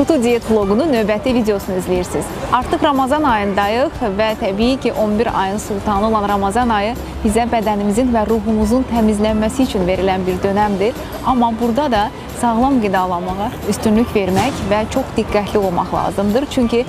Tutu Diyet vlogunun növbəti videosunu izləyirsiniz. Artıq Ramazan ayındayıq və təbii ki 11 ayın sultanı olan Ramazan ayı bizə bədənimizin və ruhumuzun təmizlənməsi üçün verilən bir dönəmdir. Amma burada da sağlam qidalanmağa üstünlük vermək və çox diqqətli olmaq lazımdır. Çünki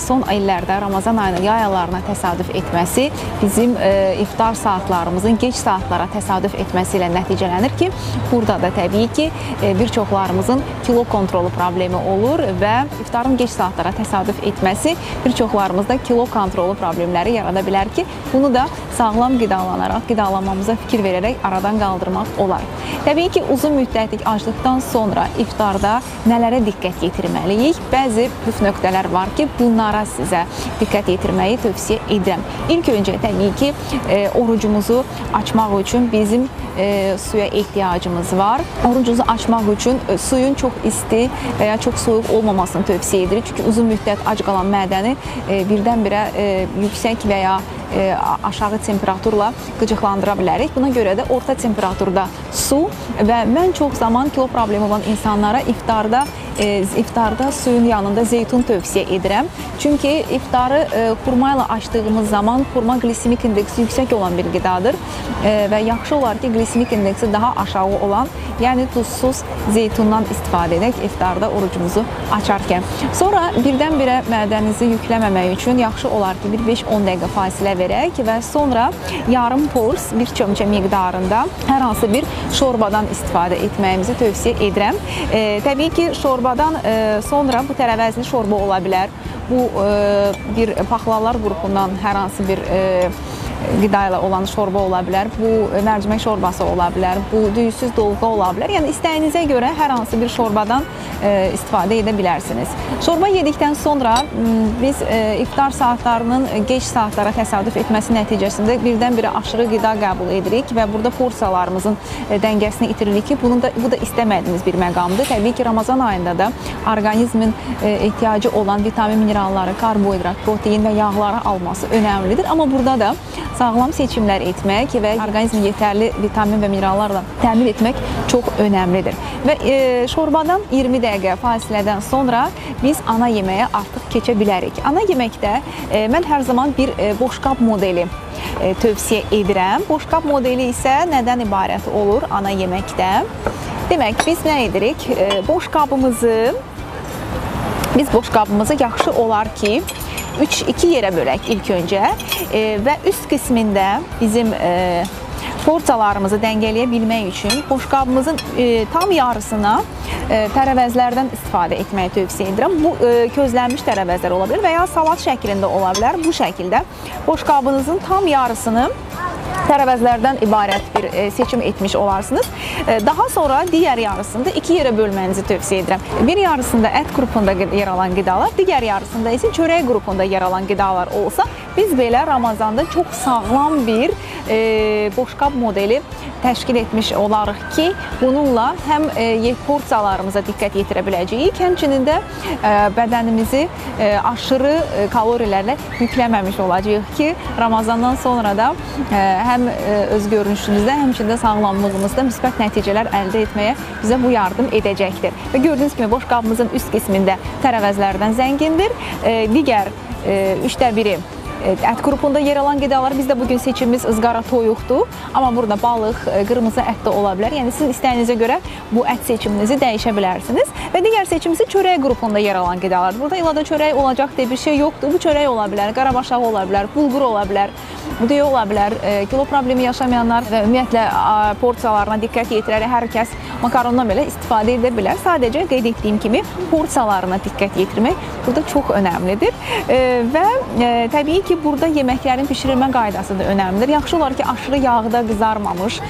son illərdə Ramazan ayının yay aylarına təsadüf etməsi bizim iftar saatlarımızın gec saatlara təsadüf etməsi ilə nəticələnir ki, burada da təbii ki bir çoxlarımızın kilo kontrolu problemi olur və iftarın gec saatlara təsadüf etməsi bir çoxlarımızda kilo kontrolu problemləri yarada bilər ki, bunu da sağlam qidalanaraq, qidalanmamıza fikir verərək aradan qaldırmaq olar. Təbii ki, uzun müddətlik aclıqdan sonra iftarda nələrə diqqət yetirməliyik? Bəzi püf nöqtələr var ki, bunlara sizə diqqət yetirməyi tövsiyə edirəm. İlk öncə təbii ki, orucumuzu açmaq üçün bizim suya ehtiyacımız var. Orucumuzu açmaq üçün suyun çox isti və ya çox soyuq olmamasını tövsiyə edirik. Çünki uzun müddət ac qalan mədəni birdən-birə yüksək və ya aşağı temperaturla qıcıqlandıra bilərik. Buna görə də orta temperaturda su və mən çox zaman kilo problemi olan insanlara iftarda suyun yanında zeytun tövsiyə edirəm. Çünki iftarı xurma ilə açdığımız zaman xurma glisemik indeksi yüksək olan bir qidadır və yaxşı olar ki, glisemik indeksi daha aşağı olan, yəni duzsuz zeytundan istifadə edək iftarda orucumuzu açarkən. Sonra birdən-birə mədənizi yükləməmək üçün yaxşı olar ki, bir 5-10 dəqiqə fasilə verək və sonra yarım pors bir çömçə miqdarında hər hansı bir şorbadan istifadə etməyimizi tövsiyə edirəm. Təbii ki, şorbadan sonra bu tərəvəzli şorba ola bilər. Bu bir paxlalar qrupundan hər hansı bir qida ilə olan şorba ola bilər, bu mərcimək şorbası ola bilər, bu düyüsüz dolqa ola bilər. Yəni istəyinizə görə hər hansı bir şorbadan istifadə edə bilərsiniz. Şorba yedikdən sonra biz iftar saatlarının gec saatlara təsadüf etməsi nəticəsində birdən-birə aşırı qida qəbul edirik və burada porsiyalarımızın dəngəsini itiririk ki, bu da istəmədiyimiz bir məqamdır. Təbii ki, Ramazan ayında da orqanizmin ehtiyacı olan vitamin, mineralları, karbohidrat, protein və yağları alması önəmlidir. Amma burada da sağlam seçimlər etmək və orqanizmi yetərli vitamin və minerallarla təmin etmək çox önəmlidir. Və şorbadan 20 dəqiqə fasilədən sonra biz ana yeməyə artıq keçə bilərik. Ana yeməkdə mən hər zaman bir boşqab modeli tövsiyə edirəm. Boşqab modeli isə nədən ibarət olur ana yeməkdə? Demək, biz nə edirik? Biz boşqabımızı yaxşı olar ki, 2 yerə bölək ilk öncə və üst qismində bizim porsiyalarımızı dəngələyə bilmək üçün boşqabımızın tam yarısına tərəvəzlərdən istifadə etməyi tövsiyə edirəm. Bu közlənmiş tərəvəzlər ola bilər və ya salat şəklində ola bilər. Bu şəkildə boşqabınızın tam yarısını tərəvəzlərdən ibarət bir seçim etmiş olarsınız. Daha sonra digər yarısında 2 yerə bölmənizi tövsiyə edirəm. Bir yarısında ət qrupunda yer alan qidalar, digər yarısında isə çörək qrupunda yer alan qidalar olsa, biz belə Ramazanda çox sağlam bir boşqab modeli təşkil etmiş olarıq ki, bununla həm porsiyalarımıza diqqət yetirə biləcəyik, həmçinin də bədənimizi aşırı kalorilərlə yükləməmiş olacağıq ki, Ramazandan sonra da həm öz görünüşünüzdə, həmçinin də sağlamlığımızda müsbət nəticələr əldə etməyə bizə bu yardım edəcəkdir. Və gördüyünüz kimi boşqabımızın üst qismində tərəvəzlərdən zəngindir. Digər 1/3 ət qrupunda yer alan qidalar, bizdə bugün seçimimiz ızqara toyuqdur. Amma burada balıq, qırmızı ət də ola bilər. Yəni siz istəyinizə görə bu ət seçiminizi dəyişə bilərsiniz. Və digər seçimimiz çörək qrupunda yer alan qidalardır. Burada ilada çörək olacaq deyə bir şey yoxdur. Bu çörək ola bilər, qarabaşağı ola bilər, bulgur ola bilər, düyü ola bilər. Kilo problemi yaşamayanlar və ümumiyyətlə porsiyalarına diqqət yetirərək hər kəs makarondan belə istifadə edə bilər. Sadəcə qeyd etdiyim kimi porsiyalarına diqqət yetirmək burada çox önəmlidir. Və təbii ki, burada yeməklərin bişirilmə qaydası da önəmlidir. Yaxşı olar ki, aşırı yağda qızarmamış,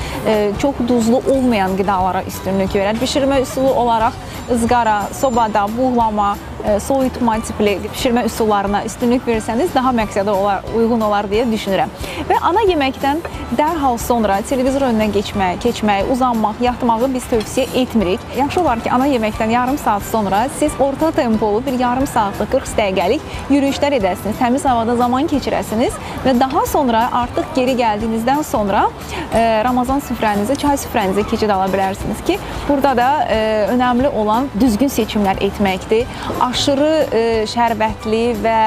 çox duzlu olmayan qidalara üstünlük verər. Bişirmə üsulu olaraq ızqara, sobada, buğlama, soyutma tipli pişirmə üsullarına üstünlük verirsəniz daha məqsədə uyğun olar deyə düşünürəm. Və ana yeməkdən dərhal sonra televizor önündən keçmək, uzanmaq, yatmağı biz tövsiyə etmirik. Yaxşı olar ki, ana yeməkdən yarım saat sonra siz orta tempolu bir yarım saatlıq 40 dəqiqəlik yürüyüşlər edəsiniz, təmiz havada zaman keçirəsiniz və daha sonra artıq geri gəldiyinizdən sonra Ramazan süfrənizə, çay süfrənizə keçid ala bilərsiniz ki, burada da önəmli olan düzgün seçimlər etməkdir. aşırı şərbətli və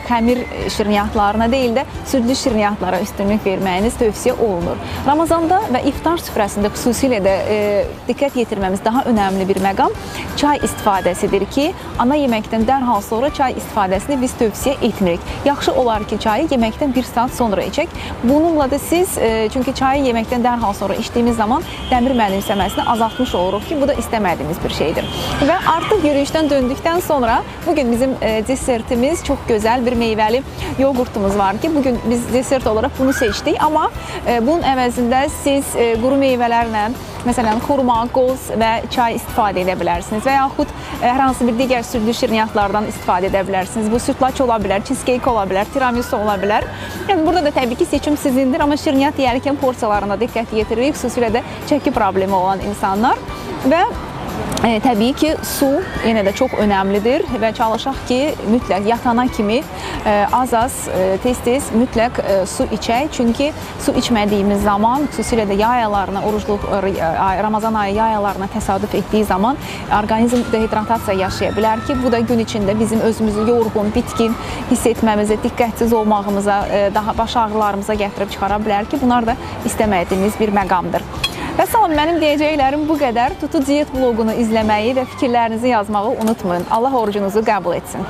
xəmir şirniyyatlarına deyil də südlü şirniyyatlara üstünlük verməyiniz tövsiyə olunur. Ramazanda və iftar süfrəsində xüsusilə də diqqət yetirməmiz daha önəmli bir məqam çay istifadəsidir ki, ana yeməkdən dərhal sonra çay istifadəsini biz tövsiyə etmirik. Yaxşı olar ki, çayı yeməkdən 1 saat sonra içək. Bununla da siz, çünki çayı yeməkdən dərhal sonra içdiyimiz zaman dəmir mənimsəməsini azaltmış oluruq ki, bu da istəmədiyimiz bir şeydir. Və artıq yürüyüşdən döndükdən sonra bugün bizim desertimiz çox gözəl bir meyvəli yoğurtumuz var ki, bugün biz desert olaraq bunu seçdik, amma bunun əvəzində siz quru meyvələrlə, məsələn, xurma, qoz və çay istifadə edə bilərsiniz və yaxud hər hansı bir digər südlü şirniyyatlardan istifadə edə bilərsiniz. Bu sütlaç ola bilər, cheesecake ola bilər, tiramisu ola bilər. Yəni, burada da təbii ki, seçim sizindir, amma şirniyyat yeyərkən porsiyalarına diqqət yetiririk, xüsusilə də çəki problemi olan insanlar və təbii ki, su yenə də çox önəmlidir və çalışaq ki, mütləq yatana kimi az-az, tez-tez mütləq su içək. Çünki su içmədiyimiz zaman, xüsusilə də yay aylarına, orucluq, Ramazan ayı yay aylarına təsadüf etdiyi zaman orqanizm dehidratasiya yaşaya bilər ki, bu da gün içində bizim özümüzü yorğun, bitkin hiss etməmizə, diqqətsiz olmağımıza, daha baş ağrılarımıza gətirib çıxara bilər ki, bunlar da istəmədiyimiz bir məqamdır. Və salam, mənim deyəcəklərim bu qədər. Tutu diyet vloqunu izləməyi və fikirlərinizi yazmağı unutmayın. Allah orucunuzu qəbul etsin.